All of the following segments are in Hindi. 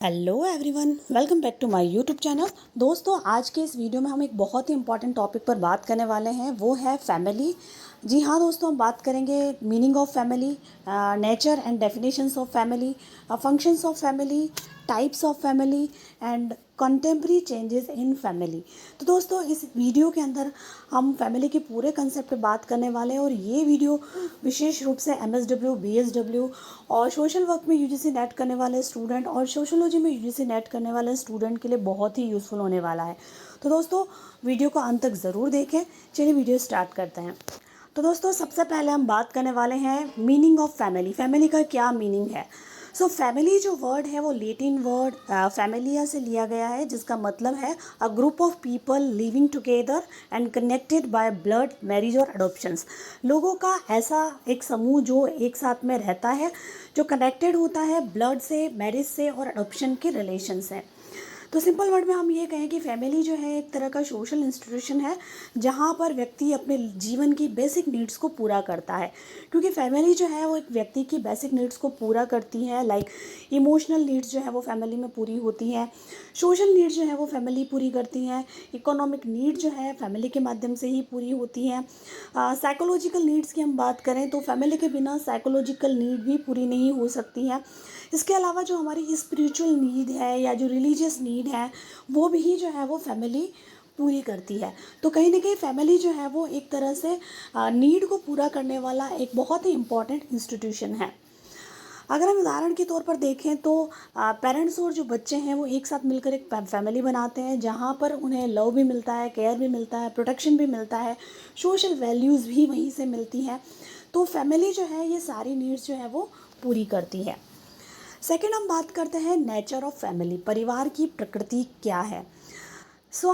Hello everyone, welcome back to my YouTube channel. दोस्तों, आज के इस वीडियो में हम एक बहुत ही इंपॉर्टेंट टॉपिक पर बात करने वाले हैं, वो है फैमिली। जी हाँ दोस्तों, हम बात करेंगे meaning of family, nature and definitions of family, functions of family, types of family and contemporary changes in family. तो दोस्तों, इस वीडियो के अंदर हम फैमिली के पूरे कंसेप्ट पे बात करने वाले हैं और ये वीडियो विशेष रूप से MSW, BSW और सोशल वर्क में UGC नेट करने वाले स्टूडेंट और सोशोलॉजी में UGC नेट करने वाले स्टूडेंट के लिए बहुत ही यूज़फुल होने वाला है। तो दोस्तों, वीडियो को अंत तक ज़रूर देखें। चलिए वीडियो स्टार्ट करते हैं। तो दोस्तों, सबसे पहले हम बात करने वाले हैं मीनिंग ऑफ फैमिली। फैमिली का क्या मीनिंग है? सो फैमिली जो वर्ड है वो लैटिन वर्ड फैमिलिया से लिया गया है, जिसका मतलब है a group of people living together and connected by blood, marriage और अडॉप्शंस। लोगों का ऐसा एक समूह जो एक साथ में रहता है, जो कनेक्टेड होता है ब्लड से, मैरिज से और अडॉप्शन के रिलेशन से। तो सिंपल वर्ड में हम ये कहें कि फैमिली जो है एक तरह का सोशल इंस्टीट्यूशन है, जहाँ पर व्यक्ति अपने जीवन की बेसिक नीड्स को पूरा करता है। क्योंकि फैमिली जो है वो एक व्यक्ति की बेसिक नीड्स को पूरा करती है, लाइक इमोशनल नीड्स जो है वो फैमिली में पूरी होती हैं, सोशल नीड्स जो है वो फैमिली पूरी करती हैं, इकोनॉमिक नीड जो है फैमिली के माध्यम से ही पूरी होती हैं। साइकोलॉजिकल नीड्स की हम बात करें तो फैमिली के बिना साइकोलॉजिकल नीड भी पूरी नहीं हो सकती हैं। इसके अलावा जो हमारी स्पिरिचुअल नीड है या जो रिलीजियस नीड है, वो भी जो है वो फैमिली पूरी करती है। तो कहीं ना कहीं फैमिली जो है वो एक तरह से नीड को पूरा करने वाला एक बहुत ही इम्पॉर्टेंट इंस्टीट्यूशन है। अगर हम उदाहरण के तौर पर देखें तो पेरेंट्स और जो बच्चे हैं वो एक साथ मिलकर एक फैमिली बनाते हैं, जहाँ पर उन्हें लव भी मिलता है, केयर भी मिलता है, प्रोटेक्शन भी मिलता है, सोशल वैल्यूज़ भी वहीं से मिलती हैं। तो फैमिली जो है ये सारी नीड्स जो है वो पूरी करती है। सेकेंड, हम बात करते हैं नेचर ऑफ फैमिली। परिवार की प्रकृति क्या है?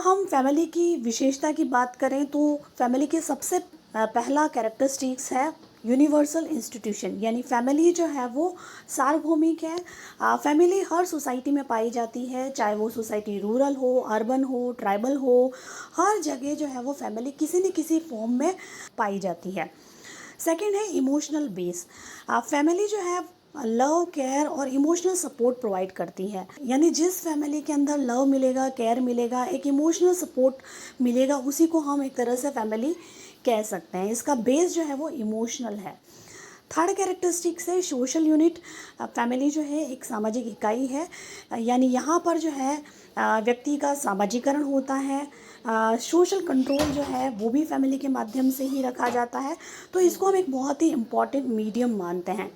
हम फैमिली की विशेषता की बात करें तो फैमिली के सबसे पहला कैरेक्टरिस्टिक्स है यूनिवर्सल इंस्टीट्यूशन, यानी फैमिली जो है वो सार्वभौमिक है। फैमिली हर सोसाइटी में पाई जाती है, चाहे वो सोसाइटी रूरल हो, अर्बन हो, ट्राइबल हो, हर जगह जो है वो फैमिली किसी न किसी फॉर्म में पाई जाती है। सेकेंड है इमोशनल बेस। फैमिली जो है लव, केयर और इमोशनल सपोर्ट प्रोवाइड करती है, यानी जिस फैमिली के अंदर लव मिलेगा, केयर मिलेगा, एक इमोशनल सपोर्ट मिलेगा, उसी को हम एक तरह से फैमिली कह सकते हैं। इसका बेस जो है वो इमोशनल है। थर्ड कैरेक्टरिस्टिक्स है सोशल यूनिट। फैमिली जो है एक सामाजिक इकाई है, यानी यहाँ पर जो है व्यक्ति का सामाजिकरण होता है। सोशल कंट्रोल जो है वो भी फैमिली के माध्यम से ही रखा जाता है। तो इसको हम एक बहुत ही इम्पॉर्टेंट मीडियम मानते हैं।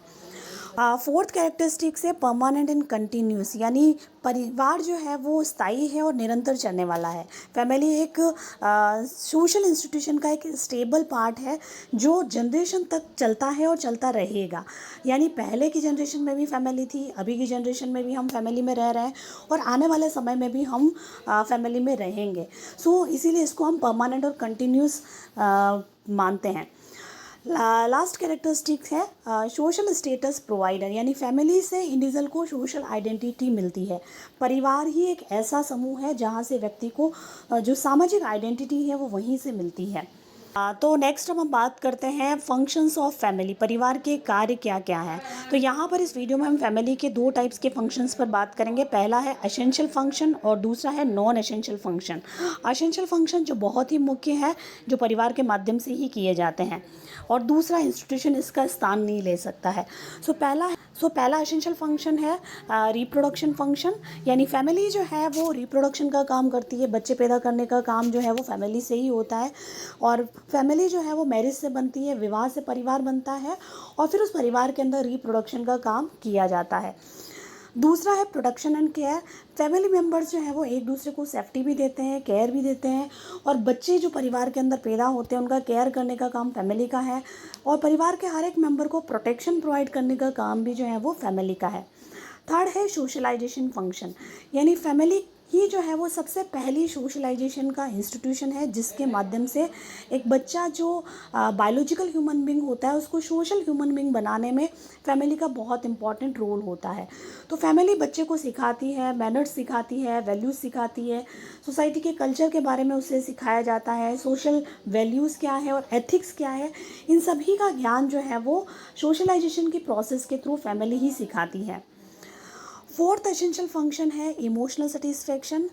फोर्थ कैरेक्टरिस्टिक्स है परमानेंट एंड कंटिन्यूस, यानी परिवार जो है वो स्थायी है और निरंतर चलने वाला है। फैमिली एक सोशल इंस्टीट्यूशन का एक स्टेबल पार्ट है जो जनरेशन तक चलता है और चलता रहेगा। यानी पहले की जनरेशन में भी फैमिली थी, अभी की जनरेशन में भी हम फैमिली में रह रहे हैं और आने वाले समय में भी हम फैमिली में रहेंगे। इसीलिए इसको हम परमानेंट और कंटिन्यूस मानते हैं। लास्ट कैरेक्टरिस्टिक है सोशल स्टेटस प्रोवाइडर, यानी फैमिली से इंडिविजुअल को सोशल आइडेंटिटी मिलती है। परिवार ही एक ऐसा समूह है जहाँ से व्यक्ति को जो सामाजिक आइडेंटिटी है वो वहीं से मिलती है। तो नेक्स्ट हम बात करते हैं फंक्शंस ऑफ फैमिली। परिवार के कार्य क्या क्या हैं? तो यहाँ पर इस वीडियो में हम फैमिली के दो टाइप्स के फंक्शंस पर बात करेंगे। पहला है एसेंशियल फंक्शन और दूसरा है non essential function. Essential function जो बहुत ही मुख्य है, जो परिवार के माध्यम से ही किए जाते हैं, और दूसरा इंस्टीट्यूशन इसका स्थान नहीं ले सकता है। पहला एसेंशियल फंक्शन है रिप्रोडक्शन फंक्शन, यानी फैमिली जो है वो रिप्रोडक्शन का काम करती है। बच्चे पैदा करने का काम जो है वो फैमिली से ही होता है, और फैमिली जो है वो मैरिज से बनती है, विवाह से परिवार बनता है, और फिर उस परिवार के अंदर रिप्रोडक्शन का काम किया जाता है। दूसरा है protection and care. Family members जो है वो एक दूसरे को सेफ्टी भी देते हैं, केयर भी देते हैं, और बच्चे जो परिवार के अंदर पैदा होते हैं उनका केयर करने का काम फैमिली का है, और परिवार के हर एक मेंबर को प्रोटेक्शन प्रोवाइड करने का काम भी जो है वो फैमिली का है। थर्ड है सोशलाइजेशन फंक्शन, यानी फैमिली ही जो है वो सबसे पहली सोशलाइजेशन का इंस्टीट्यूशन है, जिसके माध्यम से एक बच्चा जो बायोलॉजिकल ह्यूमन बींग होता है उसको सोशल ह्यूमन बींग बनाने में फैमिली का बहुत इंपॉर्टेंट रोल होता है। तो फैमिली बच्चे को सिखाती है, मैनर्स सिखाती है, वैल्यूज़ सिखाती है, सोसाइटी के कल्चर के बारे में उसे सिखाया जाता है, सोशल वैल्यूज़ क्या है और एथिक्स क्या है, इन सभी का ज्ञान जो है वो सोशलाइजेशन की प्रोसेस के थ्रू फैमिली ही सिखाती है। फोर्थ एसेंशियल फंक्शन है इमोशनल सेटिस्फेक्शन,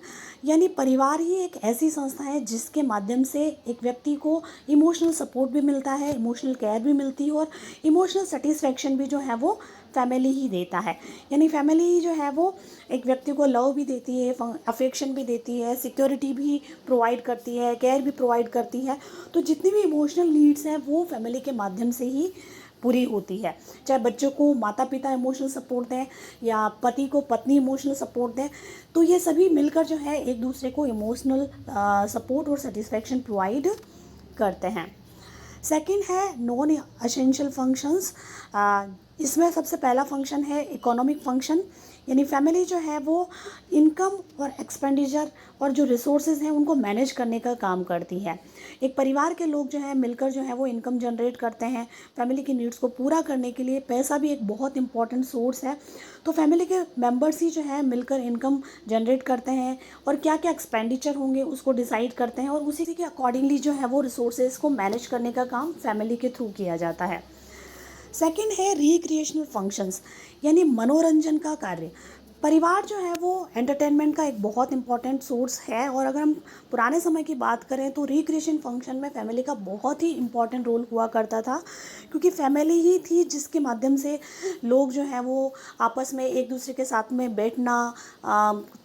यानी परिवार ही एक ऐसी संस्था है जिसके माध्यम से एक व्यक्ति को इमोशनल सपोर्ट भी मिलता है, इमोशनल केयर भी मिलती है और इमोशनल सेटिस्फेक्शन भी जो है वो फैमिली ही देता है। यानी फैमिली ही जो है वो एक व्यक्ति को लव भी देती है, अफेक्शन भी देती है, सिक्योरिटी भी प्रोवाइड करती है, केयर भी प्रोवाइड करती है। तो जितनी भी इमोशनल नीड्स हैं वो फैमिली के माध्यम से ही पूरी होती है। चाहे बच्चों को माता पिता इमोशनल सपोर्ट दें या पति को पत्नी इमोशनल सपोर्ट दें, तो ये सभी मिलकर जो है एक दूसरे को इमोशनल सपोर्ट और सेटिस्फेक्शन प्रोवाइड करते हैं। सेकंड है नॉन एसेंशियल फंक्शंस। इसमें सबसे पहला फंक्शन है इकोनॉमिक फंक्शन, यानी फैमिली जो है वो इनकम और एक्सपेंडिचर और जो रिसोर्सेज हैं उनको मैनेज करने का काम करती है। एक परिवार के लोग जो है मिलकर जो है वो इनकम जनरेट करते हैं। फैमिली की नीड्स को पूरा करने के लिए पैसा भी एक बहुत इंपॉर्टेंट सोर्स है। तो फैमिली के मेंबर्स ही जो है मिलकर इनकम जनरेट करते हैं और क्या क्या एक्सपेंडिचर होंगे उसको डिसाइड करते हैं और उसी के अकॉर्डिंगली जो है वो रिसोर्सेज को मैनेज करने का काम फैमिली के थ्रू किया जाता है। सेकंड है रिक्रिएशनल फंक्शंस, यानी मनोरंजन का कार्य। परिवार जो है वो एंटरटेनमेंट का एक बहुत इंपॉर्टेंट सोर्स है और अगर हम पुराने समय की बात करें तो रिक्रिएशन फंक्शन में फैमिली का बहुत ही इंपॉर्टेंट रोल हुआ करता था, क्योंकि फैमिली ही थी जिसके माध्यम से लोग जो हैं वो आपस में एक दूसरे के साथ में बैठना,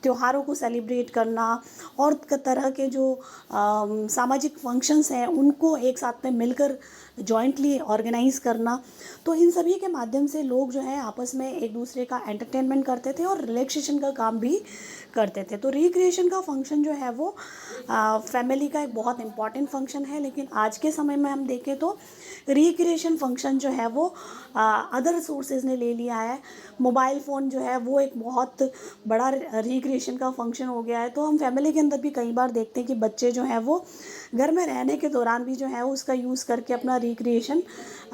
त्योहारों को सेलिब्रेट करना और तरह के जो सामाजिक फंक्शंस हैं उनको एक साथ में मिलकर जॉइंटली ऑर्गेनाइज करना। तो इन सभी के माध्यम से लोग जो है आपस में एक दूसरे का एंटरटेनमेंट करते थे और रिलैक्सेशन का काम भी करते थे। तो रिक्रिएशन का फंक्शन जो है वो फैमिली का एक बहुत इंपॉर्टेंट फंक्शन है। लेकिन आज के समय में हम देखें तो रिक्रिएशन फंक्शन जो है वो अदर सोर्सेज ने ले लिया है। मोबाइल फ़ोन जो है वो एक बहुत बड़ा रिक्रिएशन का फंक्शन हो गया है। तो हम फैमिली के अंदर भी कई बार देखते हैं कि बच्चे जो हैं वो घर में रहने के दौरान भी जो है उसका यूज़ करके अपना रिक्रिएशन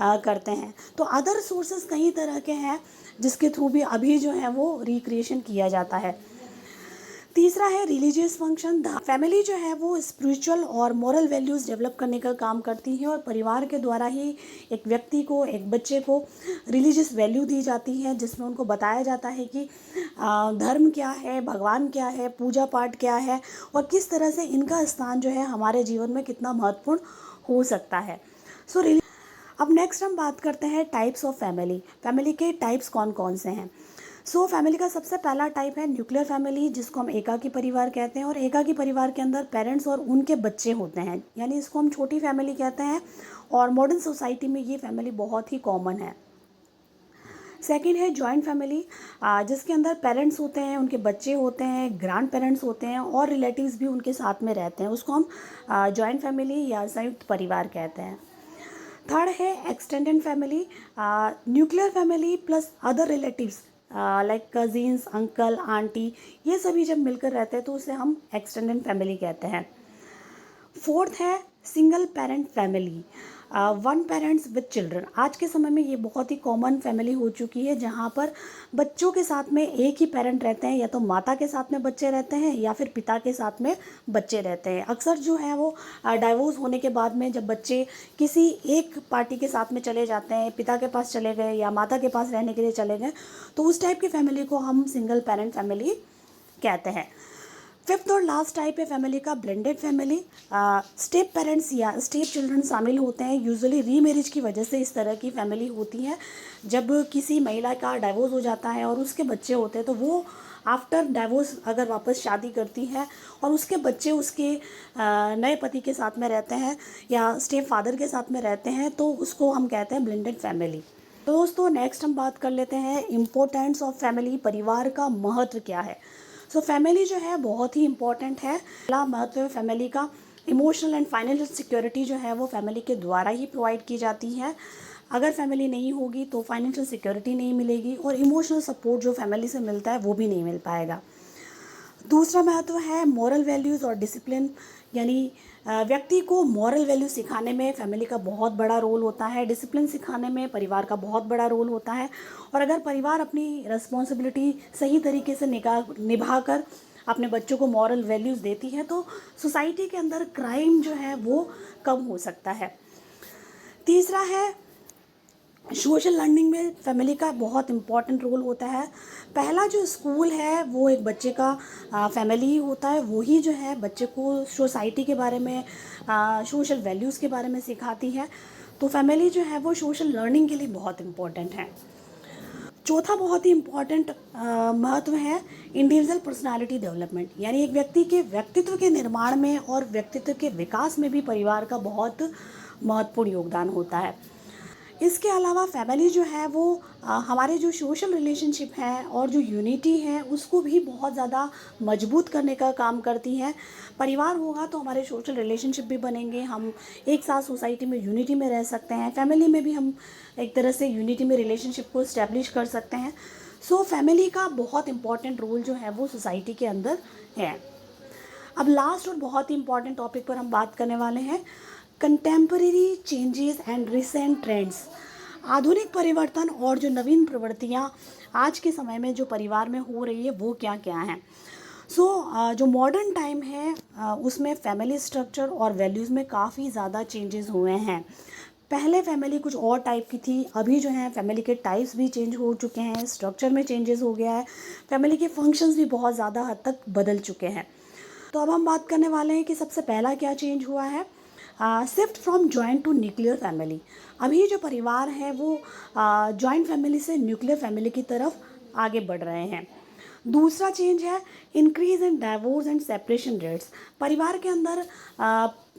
करते हैं। तो अदर सोर्सेज कई तरह के हैं जिसके थ्रू भी अभी जो है वो रिक्रिएशन किया जाता है। तीसरा है रिलीजियस फंक्शन। फैमिली जो है वो स्पिरिचुअल और मॉरल वैल्यूज़ डेवलप करने का काम करती है और परिवार के द्वारा ही एक व्यक्ति को, एक बच्चे को रिलीजियस वैल्यू दी जाती है, जिसमें उनको बताया जाता है कि धर्म क्या है, भगवान क्या है, पूजा पाठ क्या है और किस तरह से इनका स्थान जो है हमारे जीवन में कितना महत्वपूर्ण हो सकता है। अब नेक्स्ट हम बात करते हैं टाइप्स ऑफ फैमिली। फैमिली के टाइप्स कौन कौन से हैं। फैमिली का सबसे पहला टाइप है न्यूक्लियर फैमिली, जिसको हम एकाकी परिवार कहते हैं। और एकाकी परिवार के अंदर पेरेंट्स और उनके बच्चे होते हैं, यानी इसको हम छोटी फैमिली कहते हैं और मॉडर्न सोसाइटी में ये फैमिली बहुत ही कॉमन है। सेकेंड है जॉइंट फैमिली, जिसके अंदर पेरेंट्स होते हैं, उनके बच्चे होते हैं, ग्रैंड पेरेंट्स होते हैं और रिलेटिव्स भी उनके साथ में रहते हैं। उसको हम जॉइंट फैमिली या संयुक्त परिवार कहते हैं। थर्ड है extended family, nuclear family plus other relatives like cousins, uncle, aunty, ये सभी जब मिलकर रहते हैं तो उसे हम एक्सटेंडेड फैमिली कहते हैं। फोर्थ है single parent family, one parents with children. आज के समय में ये बहुत ही कॉमन फैमिली हो चुकी है, जहाँ पर बच्चों के साथ में एक ही पेरेंट रहते हैं, या तो माता के साथ में बच्चे रहते हैं या फिर पिता के साथ में बच्चे रहते हैं। अक्सर जो है वो डाइवोर्स होने के बाद में जब बच्चे किसी एक पार्टी के साथ में चले जाते हैं, पिता के पास चले गए या माता के पास रहने के लिए चले गए, तो उस टाइप की फैमिली को हम सिंगल पेरेंट फैमिली कहते हैं। फिफ्थ और लास्ट टाइप है फैमिली का ब्लेंडेड फैमिली। स्टेप पेरेंट्स या स्टेप चिल्ड्रन शामिल होते हैं। यूजुअली रीमैरिज की वजह से इस तरह की फैमिली होती है। जब किसी महिला का डाइवोर्स हो जाता है और उसके बच्चे होते हैं तो वो आफ्टर डाइवोर्स अगर वापस शादी करती है और उसके बच्चे उसके नए पति के साथ में रहते हैं या स्टेप फादर के साथ में रहते हैं, तो उसको हम कहते हैं ब्लेंडेड फैमिली। तो दोस्तों नेक्स्ट हम बात कर लेते हैं इम्पोर्टेंस ऑफ फैमिली, परिवार का महत्व क्या है। फैमिली जो है बहुत ही इम्पॉर्टेंट है। पहला महत्व है फैमिली का, इमोशनल एंड फाइनेंशियल सिक्योरिटी जो है वो फैमिली के द्वारा ही प्रोवाइड की जाती है। अगर फैमिली नहीं होगी तो फाइनेंशियल सिक्योरिटी नहीं मिलेगी और इमोशनल सपोर्ट जो फैमिली से मिलता है वो भी नहीं मिल पाएगा। दूसरा महत्व है मॉरल वैल्यूज़ और डिसिप्लिन, यानी व्यक्ति को मॉरल वैल्यू सिखाने में फैमिली का बहुत बड़ा रोल होता है। डिसिप्लिन सिखाने में परिवार का बहुत बड़ा रोल होता है। और अगर परिवार अपनी रिस्पॉन्सिबिलिटी सही तरीके से निभा कर अपने बच्चों को मॉरल वैल्यूज़ देती है तो सोसाइटी के अंदर क्राइम जो है वो कम हो सकता है। तीसरा है सोशल लर्निंग में फैमिली का बहुत इम्पॉर्टेंट रोल होता है। पहला जो स्कूल है वो एक बच्चे का फैमिली ही होता है, वही जो है बच्चे को सोसाइटी के बारे में, सोशल वैल्यूज़ के बारे में सिखाती है। तो फैमिली जो है वो सोशल लर्निंग के लिए बहुत इम्पॉर्टेंट है। चौथा बहुत ही इम्पॉर्टेंट महत्व है इंडिविजुअल पर्सनालिटी डेवलपमेंट, यानी एक व्यक्ति के व्यक्तित्व के निर्माण में और व्यक्तित्व के विकास में भी परिवार का बहुत महत्वपूर्ण योगदान होता है। इसके अलावा फैमिली जो है वो हमारे जो सोशल रिलेशनशिप है और जो यूनिटी है उसको भी बहुत ज़्यादा मजबूत करने का काम करती है। परिवार होगा तो हमारे सोशल रिलेशनशिप भी बनेंगे, हम एक साथ सोसाइटी में यूनिटी में रह सकते हैं, फैमिली में भी हम एक तरह से यूनिटी में रिलेशनशिप को इस्टेब्लिश कर सकते हैं। सो फैमिली का बहुत इम्पॉर्टेंट रोल जो है वो सोसाइटी के अंदर है। अब लास्ट और बहुत ही इम्पॉर्टेंट टॉपिक पर हम बात करने वाले हैं, contemporary changes and recent trends. आधुनिक परिवर्तन और जो नवीन प्रवृत्तियाँ आज के समय में जो परिवार में हो रही है वो क्या क्या हैं। जो मॉडर्न टाइम है उसमें फैमिली स्ट्रक्चर और वैल्यूज़ में काफ़ी ज़्यादा चेंजेस हुए हैं। पहले फैमिली कुछ और टाइप की थी, अभी जो है फैमिली के टाइप्स भी चेंज हो चुके हैं, स्ट्रक्चर में चेंजेस हो गया है, फैमिली के फंक्शंस भी बहुत ज़्यादा हद तक बदल चुके हैं। तो अब हम बात करने वाले हैं कि सबसे पहला क्या चेंज हुआ है। Shift from joint to nuclear family. अभी जो परिवार है वो जॉइंट फैमिली से न्यूक्लियर फैमिली की तरफ आगे बढ़ रहे हैं। दूसरा चेंज है increase in divorce and separation rates. परिवार के अंदर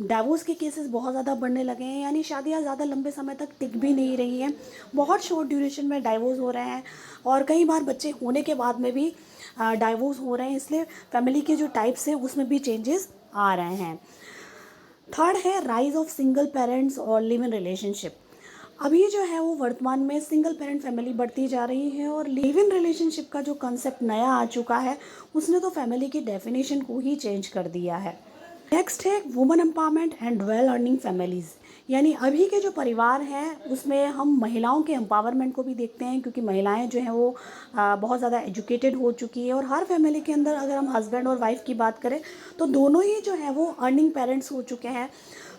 डाइवोर्स के केसेस बहुत ज़्यादा बढ़ने लगे हैं, यानी शादियाँ ज़्यादा लंबे समय तक टिक भी नहीं रही हैं, बहुत शॉर्ट ड्यूरेशन में डाइवोर्स हो रहे हैं और कई बार बच्चे होने के बाद में भी डाइवोर्स हो रहे हैं। इसलिए फैमिली के जो टाइप्स हैं उसमें भी चेंजेस आ रहे हैं। थर्ड है राइज ऑफ सिंगल पेरेंट्स और लिव इन रिलेशनशिप। अभी जो है वो वर्तमान में सिंगल पेरेंट फैमिली बढ़ती जा रही है और लिव इन रिलेशनशिप का जो कंसेप्ट नया आ चुका है उसने तो फैमिली की डेफिनेशन को ही चेंज कर दिया है। नेक्स्ट है women empowerment and well earning families, यानी अभी के जो परिवार हैं उसमें हम महिलाओं के एम्पावरमेंट को भी देखते हैं, क्योंकि महिलाएं जो हैं वो बहुत ज़्यादा एजुकेटेड हो चुकी है और हर फैमिली के अंदर अगर हम हस्बैंड और वाइफ की बात करें तो दोनों ही जो है वो अर्निंग पेरेंट्स हो चुके हैं।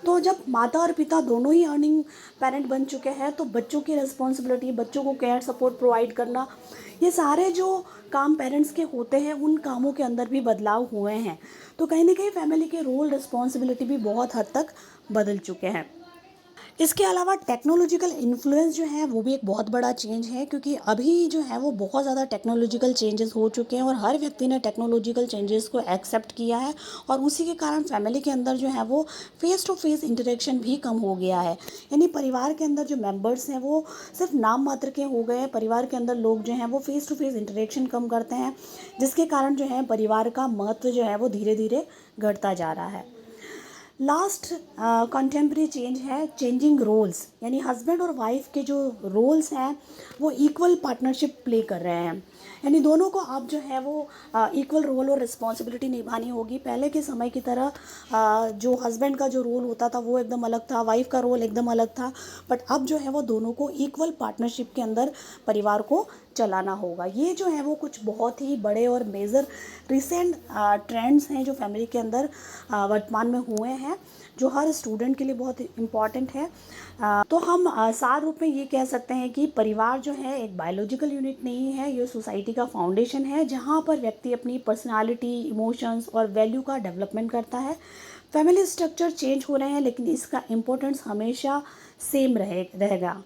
तो जब माता और पिता दोनों ही अर्निंग पेरेंट बन चुके हैं तो बच्चों की रिस्पॉन्सिबिलिटी, बच्चों को केयर सपोर्ट प्रोवाइड करना, ये सारे जो काम पेरेंट्स के होते हैं उन कामों के अंदर भी बदलाव हुए हैं। तो कहीं ना कहीं फैमिली के रोल रिस्पॉन्सिबिलिटी भी बहुत हद तक बदल चुके हैं। इसके अलावा टेक्नोलॉजिकल इन्फ्लुएंस जो है वो भी एक बहुत बड़ा चेंज है, क्योंकि अभी जो है वो बहुत ज़्यादा टेक्नोलॉजिकल चेंजेस हो चुके हैं और हर व्यक्ति ने टेक्नोलॉजिकल चेंजेस को एक्सेप्ट किया है और उसी के कारण फैमिली के अंदर जो है वो फेस टू फेस इंटरेक्शन भी कम हो गया है। यानी परिवार के अंदर जो मेंबर्स हैं वो सिर्फ नाम मात्र के हो गए हैं। परिवार के अंदर लोग जो हैं वो फेस टू फेस इंटरेक्शन कम करते हैं, जिसके कारण जो है परिवार का महत्व जो है वो धीरे धीरे घटता जा रहा है। लास्ट कंटेम्प्रेरी चेंज है चेंजिंग रोल्स, यानी हस्बैंड और वाइफ के जो रोल्स हैं वो इक्वल पार्टनरशिप प्ले कर रहे हैं, यानी दोनों को अब जो है वो इक्वल रोल और रिस्पॉन्सिबिलिटी निभानी होगी। पहले के समय की तरह जो हस्बैंड का जो रोल होता था वो एकदम अलग था, वाइफ का रोल एकदम अलग था, बट अब जो है वो दोनों को इक्वल पार्टनरशिप के अंदर परिवार को चलाना होगा। ये जो है वो कुछ बहुत ही बड़े और मेजर रिसेंट ट्रेंड्स हैं जो फैमिली के अंदर वर्तमान में हुए हैं, जो हर स्टूडेंट के लिए बहुत इम्पॉर्टेंट है। तो हम सार रूप में ये कह सकते हैं कि परिवार जो है एक बायोलॉजिकल यूनिट नहीं है, ये सोसाइटी का फाउंडेशन है जहाँ पर व्यक्ति अपनी पर्सनालिटी, इमोशंस और वैल्यू का डेवलपमेंट करता है। फैमिली स्ट्रक्चर चेंज हो रहे हैं लेकिन इसका इम्पोर्टेंस हमेशा सेम रहेगा।